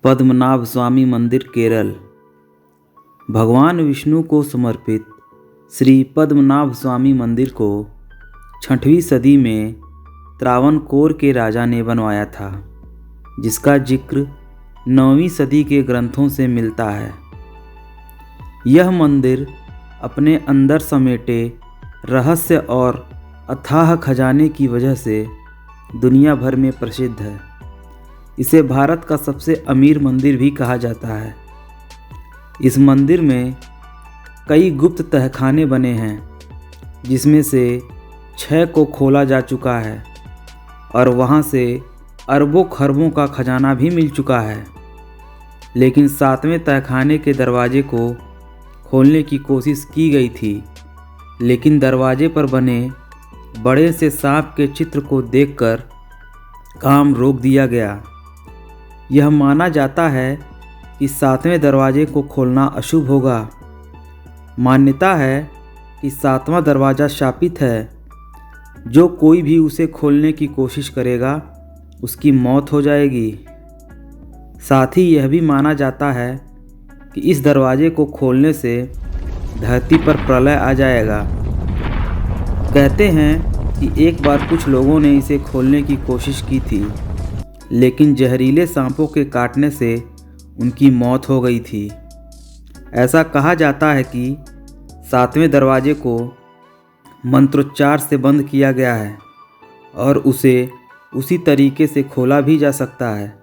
पद्मनाभ स्वामी मंदिर केरल। भगवान विष्णु को समर्पित श्री पद्मनाभ स्वामी मंदिर को 6वीं सदी में त्रावणकोर के राजा ने बनवाया था, जिसका जिक्र 9वीं सदी के ग्रंथों से मिलता है। यह मंदिर अपने अंदर समेटे रहस्य और अथाह खजाने की वजह से दुनिया भर में प्रसिद्ध है। इसे भारत का सबसे अमीर मंदिर भी कहा जाता है। इस मंदिर में कई गुप्त तहखाने बने हैं, जिसमें से 6 को खोला जा चुका है और वहां से अरबों खरबों का खजाना भी मिल चुका है। लेकिन 7वें तहखाने के दरवाजे को खोलने की कोशिश की गई थी, लेकिन दरवाजे पर बने बड़े से सांप के चित्र को देखकर काम रोक दिया गया। यह माना जाता है कि 7वें दरवाजे को खोलना अशुभ होगा। मान्यता है कि 7वां दरवाज़ा शापित है। जो कोई भी उसे खोलने की कोशिश करेगा उसकी मौत हो जाएगी। साथ ही यह भी माना जाता है कि इस दरवाजे को खोलने से धरती पर प्रलय आ जाएगा। कहते हैं कि एक बार कुछ लोगों ने इसे खोलने की कोशिश की थी, लेकिन जहरीले सांपों के काटने से उनकी मौत हो गई थी। ऐसा कहा जाता है कि 7वें दरवाजे को मंत्रोच्चार से बंद किया गया है और उसे उसी तरीके से खोला भी जा सकता है,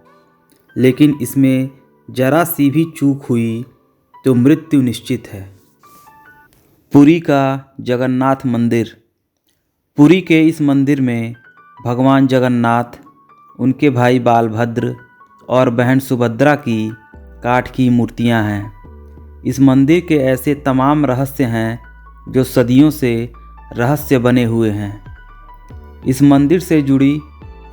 लेकिन इसमें जरा सी भी चूक हुई तो मृत्यु निश्चित है। पुरी का जगन्नाथ मंदिर। पुरी के इस मंदिर में भगवान जगन्नाथ, उनके भाई बालभद्र और बहन सुभद्रा की काठ की मूर्तियां हैं। इस मंदिर के ऐसे तमाम रहस्य हैं जो सदियों से रहस्य बने हुए हैं। इस मंदिर से जुड़ी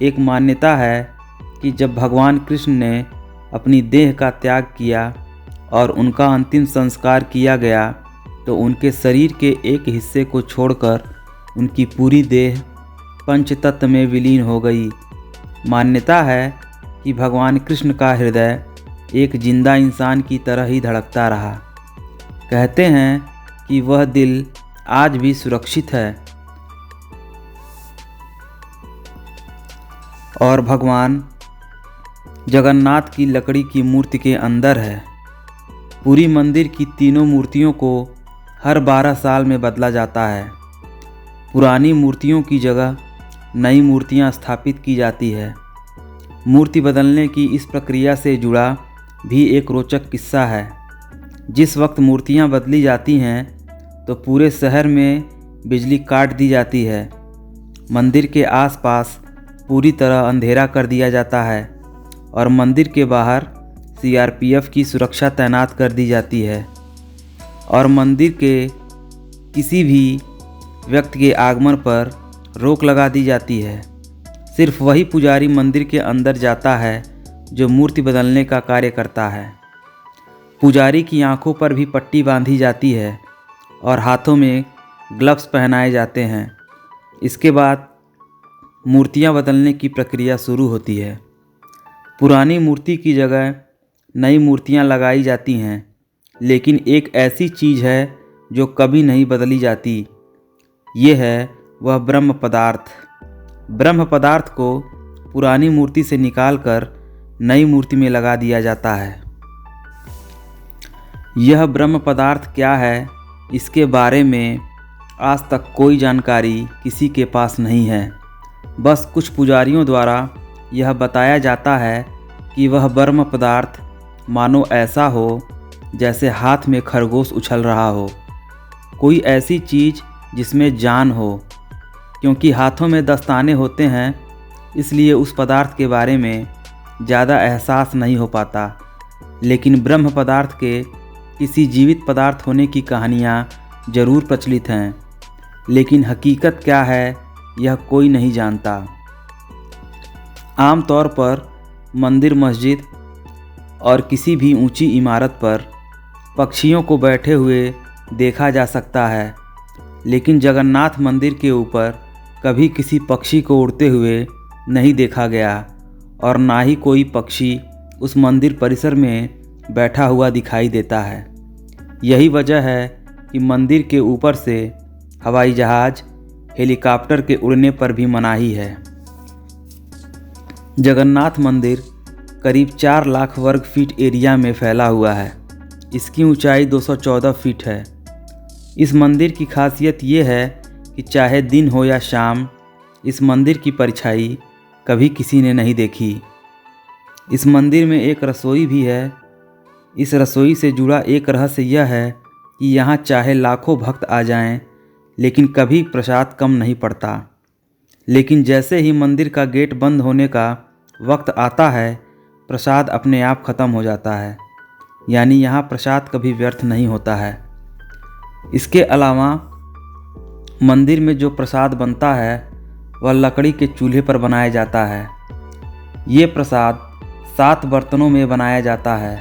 एक मान्यता है कि जब भगवान कृष्ण ने अपनी देह का त्याग किया और उनका अंतिम संस्कार किया गया, तो उनके शरीर के एक हिस्से को छोड़कर उनकी पूरी देह पंचतत्व में विलीन हो गई। मान्यता है कि भगवान कृष्ण का हृदय एक जिंदा इंसान की तरह ही धड़कता रहा। कहते हैं कि वह दिल आज भी सुरक्षित है और भगवान जगन्नाथ की लकड़ी की मूर्ति के अंदर है। पूरी मंदिर की तीनों मूर्तियों को हर 12 साल में बदला जाता है। पुरानी मूर्तियों की जगह नई मूर्तियां स्थापित की जाती है। मूर्ति बदलने की इस प्रक्रिया से जुड़ा भी एक रोचक किस्सा है। जिस वक्त मूर्तियां बदली जाती हैं तो पूरे शहर में बिजली काट दी जाती है। मंदिर के आसपास पूरी तरह अंधेरा कर दिया जाता है और मंदिर के बाहर CRPF की सुरक्षा तैनात कर दी जाती है और मंदिर के किसी भी व्यक्ति के आगमन पर रोक लगा दी जाती है। सिर्फ वही पुजारी मंदिर के अंदर जाता है जो मूर्ति बदलने का कार्य करता है। पुजारी की आंखों पर भी पट्टी बांधी जाती है और हाथों में ग्लव्स पहनाए जाते हैं। इसके बाद मूर्तियां बदलने की प्रक्रिया शुरू होती है। पुरानी मूर्ति की जगह नई मूर्तियां लगाई जाती हैं, लेकिन एक ऐसी चीज़ है जो कभी नहीं बदली जाती। ये है वह ब्रह्म पदार्थ। ब्रह्म पदार्थ को पुरानी मूर्ति से निकालकर नई मूर्ति में लगा दिया जाता है। यह ब्रह्म पदार्थ क्या है, इसके बारे में आज तक कोई जानकारी किसी के पास नहीं है। बस कुछ पुजारियों द्वारा यह बताया जाता है कि वह ब्रह्म पदार्थ मानो ऐसा हो जैसे हाथ में खरगोश उछल रहा हो, कोई ऐसी चीज़ जिसमें जान हो। क्योंकि हाथों में दस्ताने होते हैं, इसलिए उस पदार्थ के बारे में ज़्यादा एहसास नहीं हो पाता। लेकिन ब्रह्म पदार्थ के किसी जीवित पदार्थ होने की कहानियाँ ज़रूर प्रचलित हैं, लेकिन हकीकत क्या है यह कोई नहीं जानता। आमतौर पर मंदिर, मस्जिद और किसी भी ऊंची इमारत पर पक्षियों को बैठे हुए देखा जा सकता है, लेकिन जगन्नाथ मंदिर के ऊपर कभी किसी पक्षी को उड़ते हुए नहीं देखा गया और ना ही कोई पक्षी उस मंदिर परिसर में बैठा हुआ दिखाई देता है। यही वजह है कि मंदिर के ऊपर से हवाई जहाज़, हेलीकॉप्टर के उड़ने पर भी मनाही है। जगन्नाथ मंदिर करीब 4 लाख वर्ग फीट एरिया में फैला हुआ है। इसकी ऊंचाई 214 फीट है। इस मंदिर की खासियत ये है कि चाहे दिन हो या शाम, इस मंदिर की परछाई कभी किसी ने नहीं देखी। इस मंदिर में एक रसोई भी है। इस रसोई से जुड़ा एक रहस्य यह है कि यहाँ चाहे लाखों भक्त आ जाएं, लेकिन कभी प्रसाद कम नहीं पड़ता। लेकिन जैसे ही मंदिर का गेट बंद होने का वक्त आता है, प्रसाद अपने आप ख़त्म हो जाता है। यानी यहाँ प्रसाद कभी व्यर्थ नहीं होता है। इसके अलावा मंदिर में जो प्रसाद बनता है वह लकड़ी के चूल्हे पर बनाया जाता है। ये प्रसाद 7 बर्तनों में बनाया जाता है।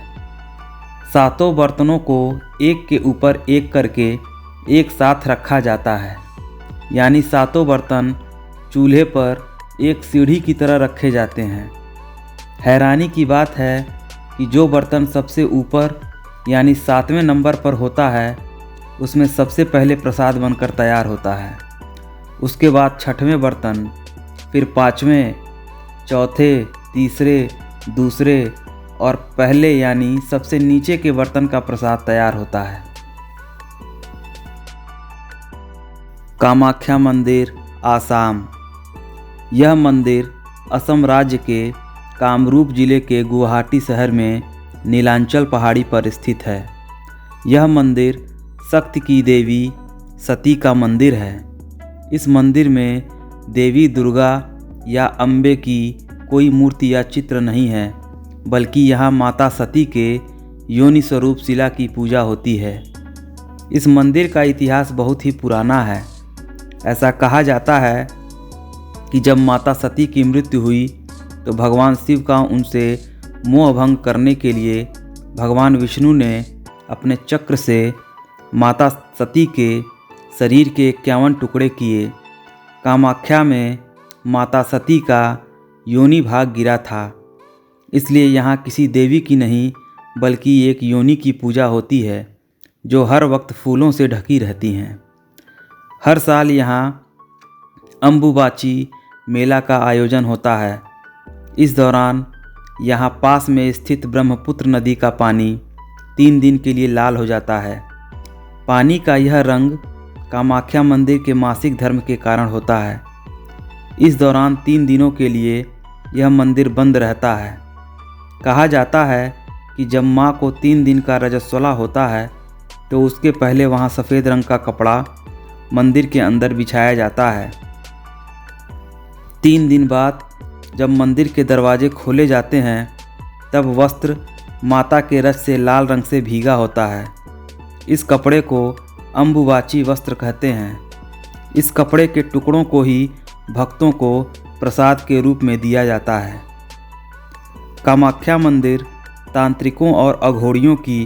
7 बर्तनों को एक के ऊपर एक करके एक साथ रखा जाता है। यानी 7 बर्तन चूल्हे पर एक सीढ़ी की तरह रखे जाते हैं। हैरानी की बात है कि जो बर्तन सबसे ऊपर यानी 7वें नंबर पर होता है, उसमें सबसे पहले प्रसाद बनकर तैयार होता है। उसके बाद 6वें बर्तन, फिर 5वें, चौथे, तीसरे, दूसरे और पहले यानी सबसे नीचे के बर्तन का प्रसाद तैयार होता है। कामाख्या मंदिर, आसाम। यह मंदिर असम राज्य के कामरूप जिले के गुवाहाटी शहर में नीलांचल पहाड़ी पर स्थित है। यह मंदिर शक्ति की देवी सती का मंदिर है। इस मंदिर में देवी दुर्गा या अम्बे की कोई मूर्ति या चित्र नहीं है, बल्कि यहाँ माता सती के योनि स्वरूप शिला की पूजा होती है। इस मंदिर का इतिहास बहुत ही पुराना है। ऐसा कहा जाता है कि जब माता सती की मृत्यु हुई तो भगवान शिव का उनसे मोह भंग करने के लिए भगवान विष्णु ने अपने चक्र से माता सती के शरीर के 51 टुकड़े किए। कामाख्या में माता सती का योनि भाग गिरा था, इसलिए यहाँ किसी देवी की नहीं बल्कि एक योनि की पूजा होती है जो हर वक्त फूलों से ढकी रहती हैं। हर साल यहाँ अम्बुबाची मेला का आयोजन होता है। इस दौरान यहाँ पास में स्थित ब्रह्मपुत्र नदी का पानी 3 दिन के लिए लाल हो जाता है। पानी का यह रंग कामाख्या मंदिर के मासिक धर्म के कारण होता है। इस दौरान 3 दिनों के लिए यह मंदिर बंद रहता है। कहा जाता है कि जब माँ को 3 दिन का रजस्वला होता है तो उसके पहले वहाँ सफ़ेद रंग का कपड़ा मंदिर के अंदर बिछाया जाता है। 3 दिन बाद जब मंदिर के दरवाजे खोले जाते हैं तब वस्त्र माता के रस से लाल रंग से भीगा होता है। इस कपड़े को अम्बुबाची वस्त्र कहते हैं। इस कपड़े के टुकड़ों को ही भक्तों को प्रसाद के रूप में दिया जाता है। कामाख्या मंदिर तांत्रिकों और अघोरियों की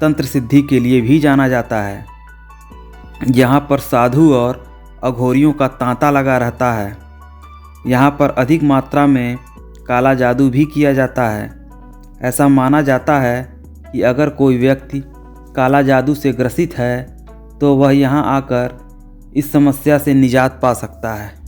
तंत्र सिद्धि के लिए भी जाना जाता है। यहाँ पर साधु और अघोरियों का तांता लगा रहता है। यहाँ पर अधिक मात्रा में काला जादू भी किया जाता है। ऐसा माना जाता है कि अगर कोई व्यक्ति काला जादू से ग्रसित है तो वह यहाँ आकर इस समस्या से निजात पा सकता है।